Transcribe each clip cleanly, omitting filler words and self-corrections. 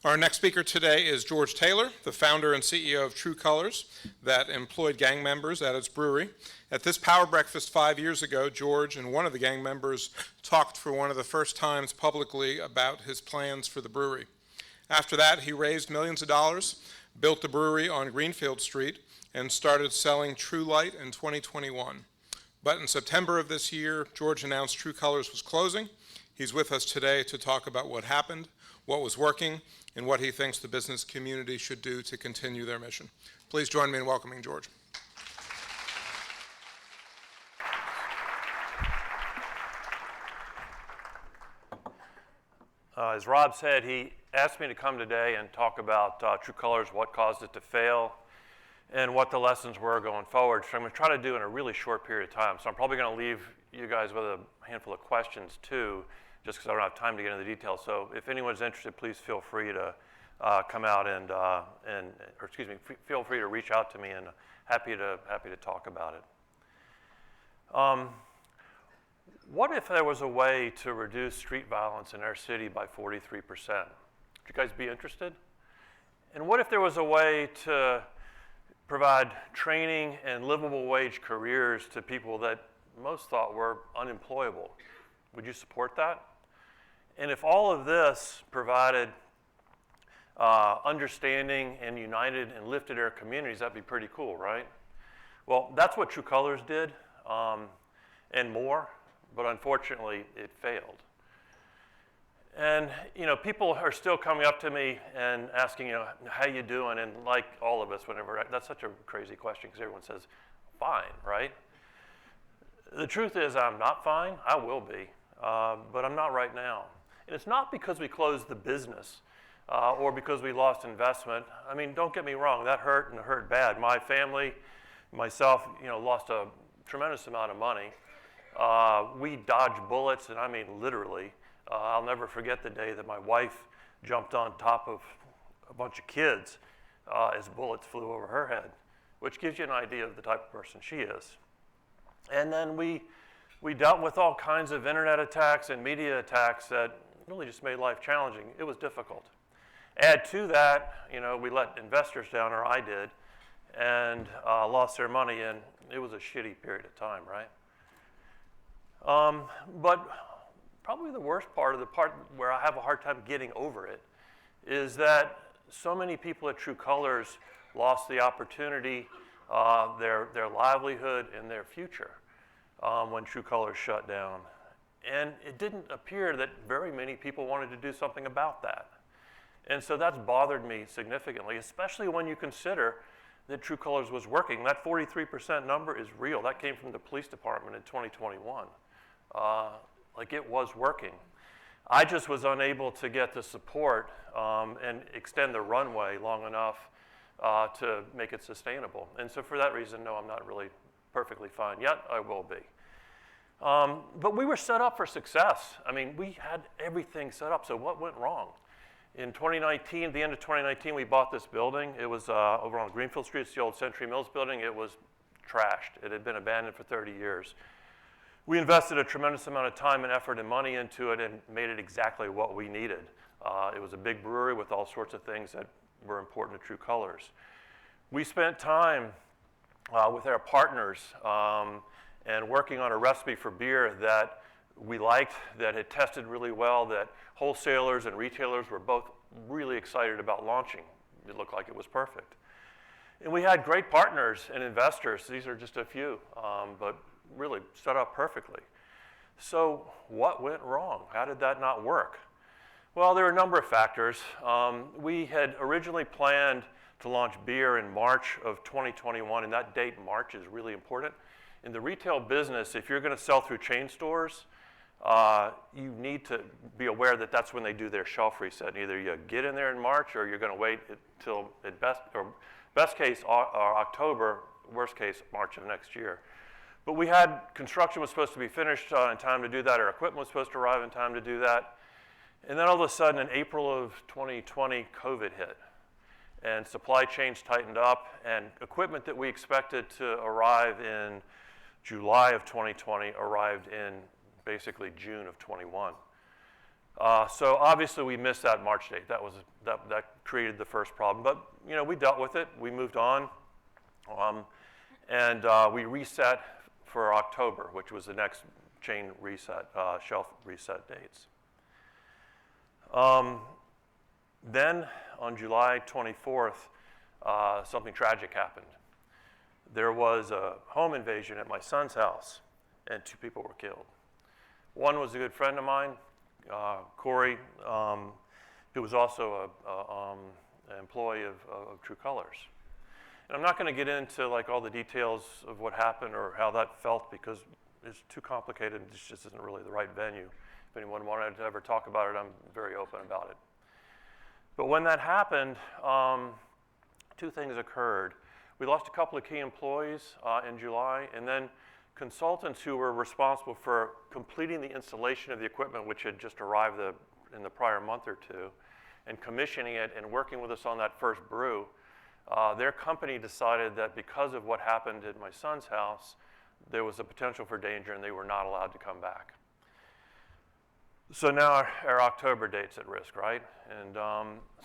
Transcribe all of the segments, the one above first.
Our next speaker today is George Taylor, the founder and CEO of TRU Colors, that employed gang members at its brewery. At this power breakfast 5 years ago, George and one of the gang members talked for one of the first times publicly about his plans for the brewery. After that, he raised millions of dollars, built the brewery on Greenfield Street, and started selling TRU Light in 2021. But in September of this year, George announced TRU Colors was closing. He's with us today to talk about what happened, what was working, and what he thinks the business community should do to continue their mission. Please join me in welcoming George. As Rob said, he asked me to come today and talk about TRU Colors, what caused it to fail, and what the lessons were going forward. So I'm going to try to do it in a really short period of time. So I'm probably going to leave you guys with a handful of questions too, just because I don't have time to get into the details. So if anyone's interested, please feel free to come out feel free to reach out to me, and happy to talk about it. What if there was a way to reduce street violence in our city by 43%? Would you guys be interested? And what if there was a way to provide training and livable wage careers to people that most thought were unemployable? Would you support that? And if all of this provided understanding and united and lifted our communities, that'd be pretty cool, right? Well, that's what TRU Colors did, and more, but unfortunately it failed. And people are still coming up to me and asking, how you doing? And like all of us, that's such a crazy question because everyone says, fine, right? The truth is I'm not fine. I will be, but I'm not right now. And it's not because we closed the business or because we lost investment. I mean, don't get me wrong, that hurt and it hurt bad. My family, myself, lost a tremendous amount of money. We dodged bullets, and I mean literally. I'll never forget the day that my wife jumped on top of a bunch of kids as bullets flew over her head, which gives you an idea of the type of person she is. And then we dealt with all kinds of internet attacks and media attacks that really just made life challenging. It was difficult. Add to that, we let investors down, or I did, and lost their money, and it was a shitty period of time, right? But probably the worst part, of the part where I have a hard time getting over it, is that so many people at TRU Colors lost the opportunity, their livelihood, and their future when TRU Colors shut down. And it didn't appear that very many people wanted to do something about that. And so that's bothered me significantly, especially when you consider that TRU Colors was working. That 43% number is real. That came from the police department in 2021. It was working. I just was unable to get the support and extend the runway long enough to make it sustainable. And so for that reason, no, I'm not really perfectly fine yet. I will be. But we were set up for success. I mean, we had everything set up. So what went wrong? In 2019, the end of 2019, we bought this building. It was over on Greenfield Street. It's the old Century Mills building. It was trashed. It had been abandoned for 30 years. We invested a tremendous amount of time and effort and money into it and made it exactly what we needed. It was a big brewery with all sorts of things that were important to TRU Colors. We spent time with our partners and working on a recipe for beer that we liked, that had tested really well, that wholesalers and retailers were both really excited about launching. It looked like it was perfect. And we had great partners and investors. These are just a few, but really set up perfectly. So what went wrong? How did that not work? Well, there are a number of factors. We had originally planned to launch beer in March of 2021, and that date, March, is really important. In the retail business, if you're going to sell through chain stores, you need to be aware that that's when they do their shelf reset. Either you get in there in March, or you're going to wait until best case October, worst case March of next year. But we had construction was supposed to be finished in time to do that. Our equipment was supposed to arrive in time to do that. And then all of a sudden, in April of 2020, COVID hit. And supply chains tightened up, and equipment that we expected to arrive in July of 2020 arrived in basically June of 21. So obviously we missed that March date. That created the first problem. But we dealt with it. We moved on, and we reset for October, which was the next chain reset, shelf reset dates. Then on July 24th, something tragic happened. There was a home invasion at my son's house, and 2 people were killed. One was a good friend of mine, Corey, who was also an employee of TRU Colors. And I'm not going to get into all the details of what happened or how that felt because it's too complicated. This just isn't really the right venue. If anyone wanted to ever talk about it, I'm very open about it. But when that happened, 2 things occurred. We lost a couple of key employees in July, and then consultants who were responsible for completing the installation of the equipment, which had just arrived in the prior month or 2, and commissioning it and working with us on that first brew. Their company decided that because of what happened at my son's house, there was a potential for danger, and they were not allowed to come back. So now our October date's at risk, right? And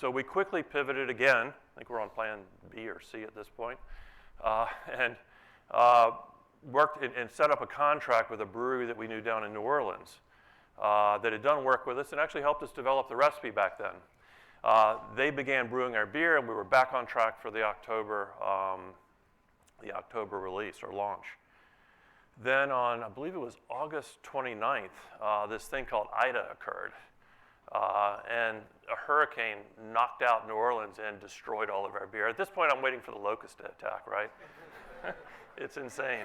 so we quickly pivoted again. I think we're on plan B or C at this point. And worked and set up a contract with a brewery that we knew down in New Orleans that had done work with us and actually helped us develop the recipe back then. They began brewing our beer, and we were back on track for the October release or launch. Then on, I believe it was August 29th, this thing called Ida occurred. And a hurricane knocked out New Orleans and destroyed all of our beer. At this point, I'm waiting for the locust to attack, right? It's insane.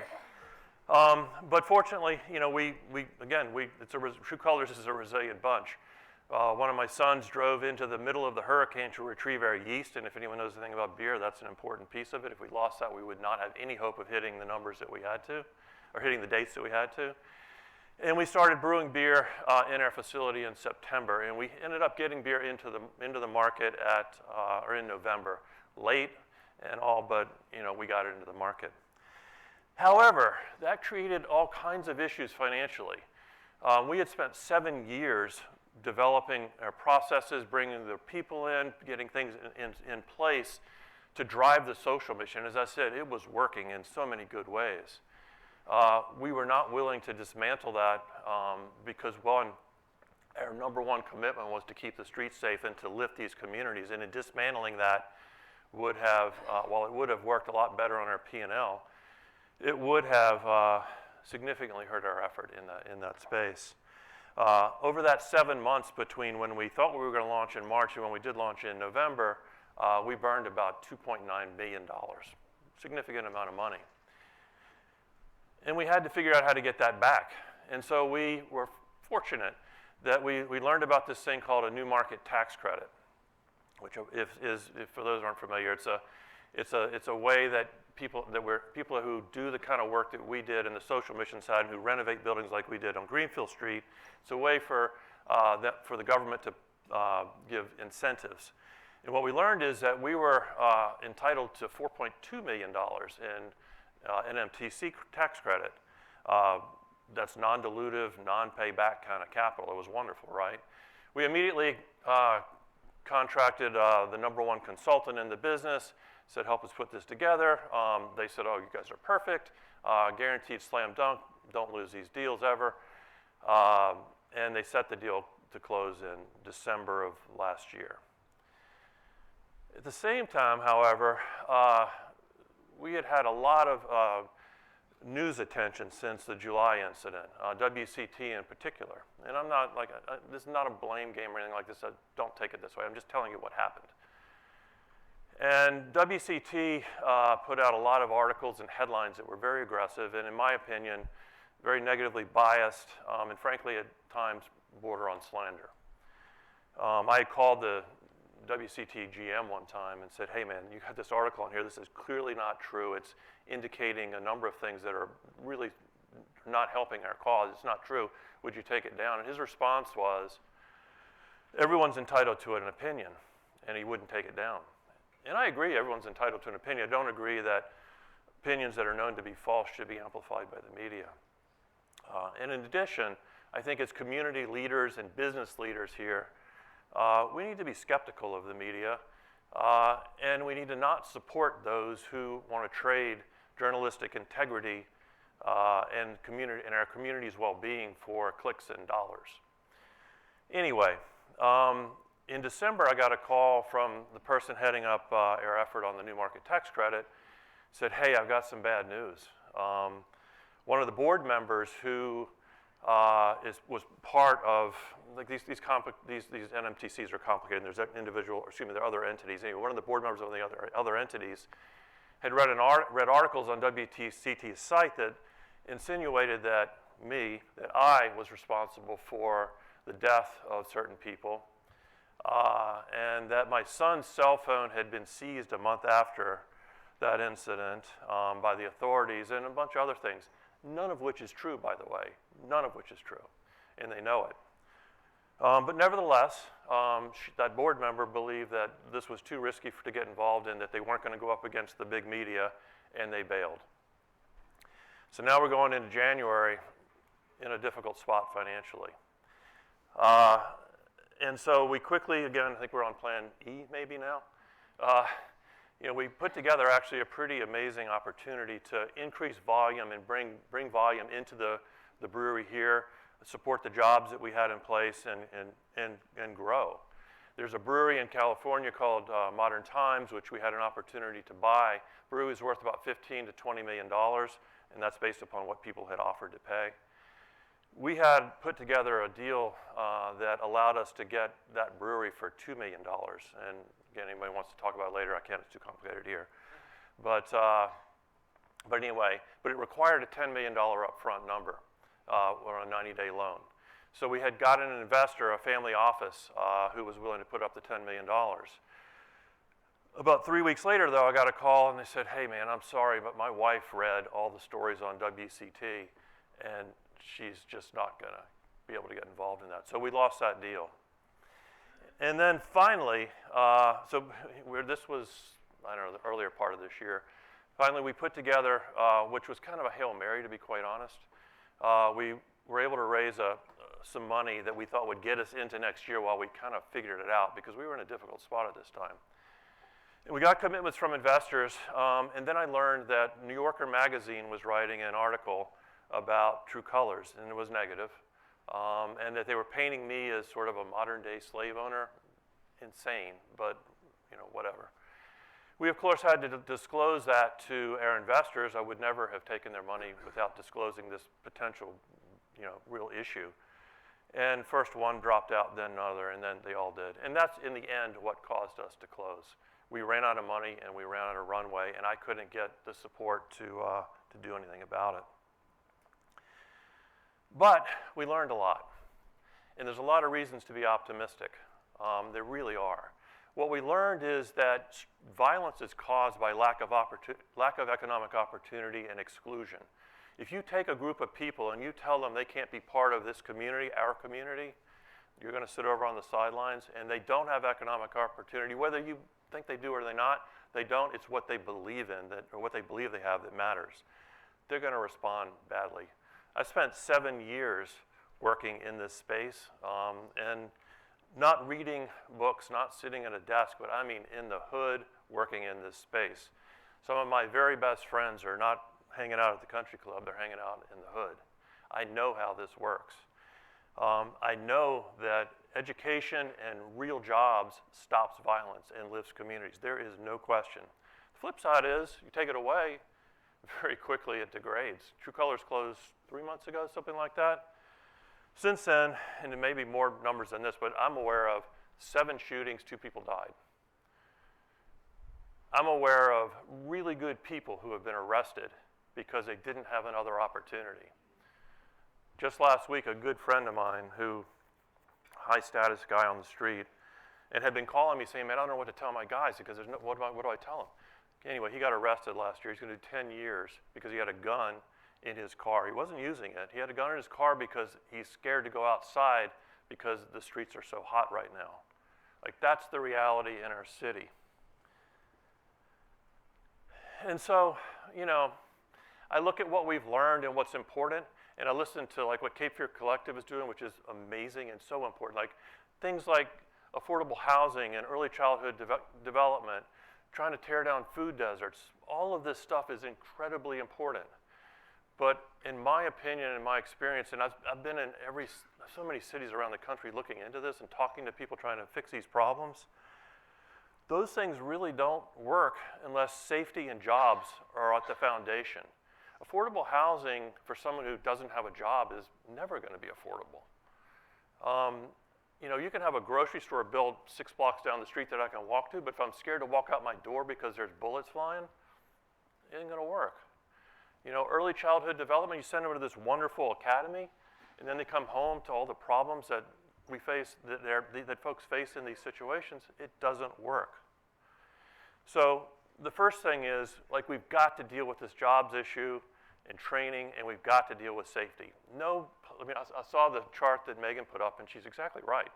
But fortunately, TRU Colors is a resilient bunch. One of my sons drove into the middle of the hurricane to retrieve our yeast, and if anyone knows anything about beer, that's an important piece of it. If we lost that, we would not have any hope of hitting the numbers that we had to, or hitting the dates that we had to. And we started brewing beer in our facility in September, and we ended up getting beer into the market in November, late and all, but we got it into the market. However, that created all kinds of issues financially. We had spent 7 years developing our processes, bringing the people in, getting things in place to drive the social mission. As I said, it was working in so many good ways. We were not willing to dismantle that because, one, our number one commitment was to keep the streets safe and to lift these communities. And in dismantling that would have, while it would have worked a lot better on our P&L, it would have significantly hurt our effort in that space. Over that 7 months between when we thought we were going to launch in March and when we did launch in November, we burned about $2.9 million, significant amount of money. And we had to figure out how to get that back. And so we were fortunate that we learned about this thing called a new market tax credit, which if for those who aren't familiar, it's a way that people who do the kind of work that we did in the social mission side and who renovate buildings like we did on Greenfield Street, it's a way for the government to give incentives. And what we learned is that we were entitled to $4.2 million in NMTC tax credit. That's non-dilutive, non-payback kind of capital. It was wonderful, right? We immediately contracted the number one consultant in the business, said, help us put this together. They said, oh, you guys are perfect, guaranteed slam dunk, don't lose these deals ever. And they set the deal to close in December of last year. At the same time, however, we had a lot of news attention since the July incident, WCT in particular. And I'm not this is not a blame game or anything like this. Don't take it this way. I'm just telling you what happened. And WCT put out a lot of articles and headlines that were very aggressive and, in my opinion, very negatively biased and, frankly, at times border on slander. I had called the WCT GM one time and said, hey, man, you got this article on here. This is clearly not true. It's indicating a number of things that are really not helping our cause. It's not true. Would you take it down? And his response was, everyone's entitled to an opinion, and he wouldn't take it down. And I agree, everyone's entitled to an opinion. I don't agree that opinions that are known to be false should be amplified by the media. And in addition, I think as community leaders and business leaders here, we need to be skeptical of the media, and we need to not support those who want to trade journalistic integrity and our community's well-being for clicks and dollars. Anyway, in December, I got a call from the person heading up our effort on the new market tax credit. Said, hey, I've got some bad news. One of the board members who was part of, like these NMTCs are complicated, and there's there are other entities. Anyway, one of the board members of the other entities had read articles on WTCT's site that insinuated that I was responsible for the death of certain people, and that my son's cell phone had been seized a month after that incident by the authorities, and a bunch of other things, none of which is true, by the way, none of which is true, and they know it. But nevertheless, that board member believed that this was too risky to get involved in, that they weren't going to go up against the big media, and they bailed. So now we're going into January in a difficult spot financially. And so we quickly, again, I think we're on plan E maybe now. We put together actually a pretty amazing opportunity to increase volume and bring volume into the brewery here, support the jobs that we had in place, and grow. There's a brewery in California called Modern Times, which we had an opportunity to buy. Brewery is worth about $15 to $20 million, and that's based upon what people had offered to pay. We had put together a deal that allowed us to get that brewery for $2 million. And again, anybody wants to talk about it later, I can't, it's too complicated here. But anyway, it required a $10 million upfront number or a 90-day loan. So we had gotten an investor, a family office, who was willing to put up the $10 million. About 3 weeks later, though, I got a call and they said, hey man, I'm sorry, but my wife read all the stories on WCT and she's just not gonna be able to get involved in that. So we lost that deal. And then finally, this was, I don't know, the earlier part of this year. Finally, we put together, which was kind of a Hail Mary, to be quite honest. We were able to raise some money that we thought would get us into next year while we kind of figured it out, because we were in a difficult spot at this time. And we got commitments from investors, and then I learned that New Yorker magazine was writing an article about TRU Colors, and it was negative, and that they were painting me as sort of a modern-day slave owner. Insane, but whatever. We, of course, had to disclose that to our investors. I would never have taken their money without disclosing this potential, real issue. And first one dropped out, then another, and then they all did. And that's, in the end, what caused us to close. We ran out of money, and we ran out of runway, and I couldn't get the support to do anything about it. But we learned a lot, and there's a lot of reasons to be optimistic. There really are. What we learned is that violence is caused by lack of economic opportunity and exclusion. If you take a group of people and you tell them they can't be part of this community, our community, you're going to sit over on the sidelines, and they don't have economic opportunity, whether you think they do or they not, they don't. It's what they believe in, or what they believe they have, that matters. They're going to respond badly. I spent 7 years working in this space, and not reading books, not sitting at a desk, but I mean in the hood, working in this space. Some of my very best friends are not hanging out at the country club, they're hanging out in the hood. I know how this works. I know that education and real jobs stops violence and lifts communities. There is no question. The flip side is, you take it away, very quickly it degrades. TRU Colors closed 3 months ago, something like that. Since then, and there may be more numbers than this, but I'm aware of 7 shootings, 2 people died. I'm aware of really good people who have been arrested because they didn't have another opportunity. Just last week, a good friend of mine, high status guy on the street, and had been calling me saying, man, I don't know what to tell my guys because what do I tell them? Anyway, he got arrested last year. He's going to do 10 years because he had a gun in his car. He wasn't using it. He had a gun in his car because he's scared to go outside because the streets are so hot right now. Like, that's the reality in our city. And so, I look at what we've learned and what's important, And I listen to like what Cape Fear Collective is doing, which is amazing and so important. Like things like affordable housing and early childhood development, trying to tear down food deserts. All of this stuff is incredibly important. But in my opinion, in my experience, and I've been in so many cities around the country looking into this and talking to people trying to fix these problems, those things really don't work unless safety and jobs are at the foundation. Affordable housing for someone who doesn't have a job is never going to be affordable. You know, you can have a grocery store built 6 blocks down the street that I can walk to, but if I'm scared to walk out my door because there's bullets flying, it ain't going to work. You know, early childhood development, you send them to this wonderful academy, and then they come home to all the problems that we face, that folks face in these situations. It doesn't work. So the first thing is, like, we've got to deal with this jobs issue and training, and we've got to deal with safety. I saw the chart that Megan put up, and she's exactly right.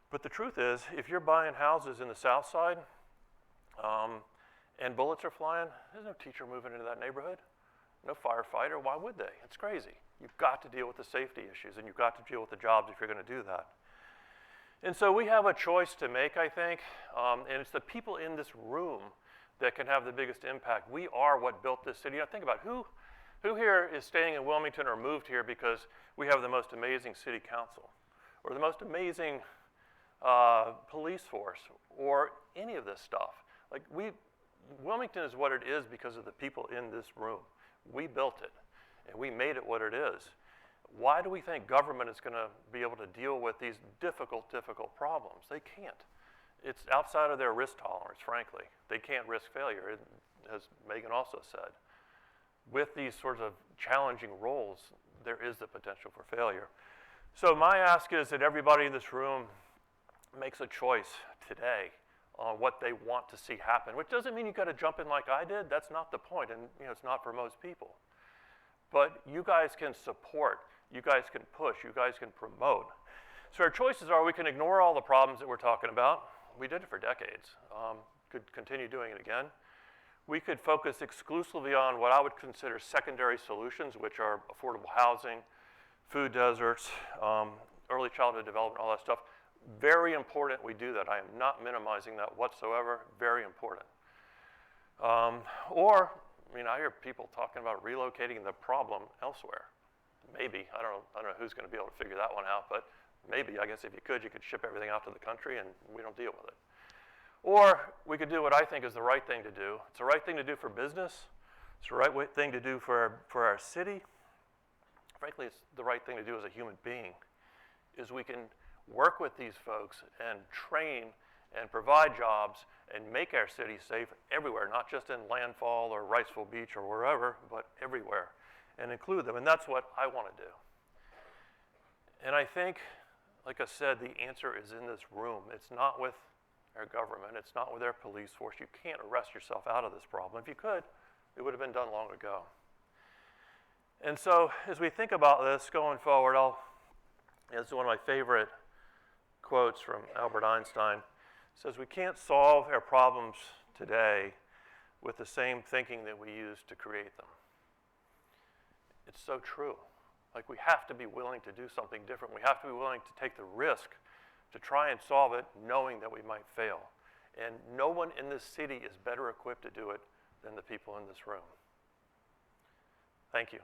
But the truth is, if you're buying houses in the South Side, and bullets are flying, there's no teacher moving into that neighborhood, no firefighter. Why would they? It's crazy. You've got to deal with the safety issues, and you've got to deal with the jobs if you're going to do that. And so we have a choice to make, I think, and it's the people in this room that can have the biggest impact. We are what built this city. Now think about who here is staying in Wilmington or moved here because we have the most amazing city council or the most amazing police force or any of this stuff. Like Wilmington is what it is because of the people in this room. We built it, and we made it what it is. Why do we think government is going to be able to deal with these difficult problems? They can't. It's outside of their risk tolerance, frankly. They can't risk failure, as Megan also said. With these sorts of challenging roles, there is the potential for failure. So my ask is that everybody in this room makes a choice today on what they want to see happen, which doesn't mean you've got to jump in like I did. That's not the point, and it's not for most people. But you guys can support, you guys can push, you guys can promote. So our choices are we can ignore all the problems that we're talking about. We did it for decades. Could continue doing it again. We could focus exclusively on what I would consider secondary solutions, which are affordable housing, food deserts, early childhood development, all that stuff. Very important we do that. I am not minimizing that whatsoever. Very important. I hear people talking about relocating the problem elsewhere. Maybe. I don't know who's going to be able to figure that one out, but maybe. I guess if you could ship everything out to the country and we don't deal with it. Or we could do what I think is the right thing to do. It's the right thing to do for business. It's the right thing to do for our city. Frankly, it's the right thing to do as a human being, is we can work with these folks and train and provide jobs and make our city safe everywhere, not just in Landfall or Riceville Beach or wherever, but everywhere, and include them. And that's what I want to do. And I think, like I said, the answer is in this room. It's not with our government. It's not with our police force. You can't arrest yourself out of this problem. If you could, it would have been done long ago. And so as we think about this going forward, this is one of my favorite quotes from Albert Einstein. It says, we can't solve our problems today with the same thinking that we used to create them. It's so true. Like, we have to be willing to do something different. We have to be willing to take the risk to try and solve it, knowing that we might fail. And no one in this city is better equipped to do it than the people in this room. Thank you.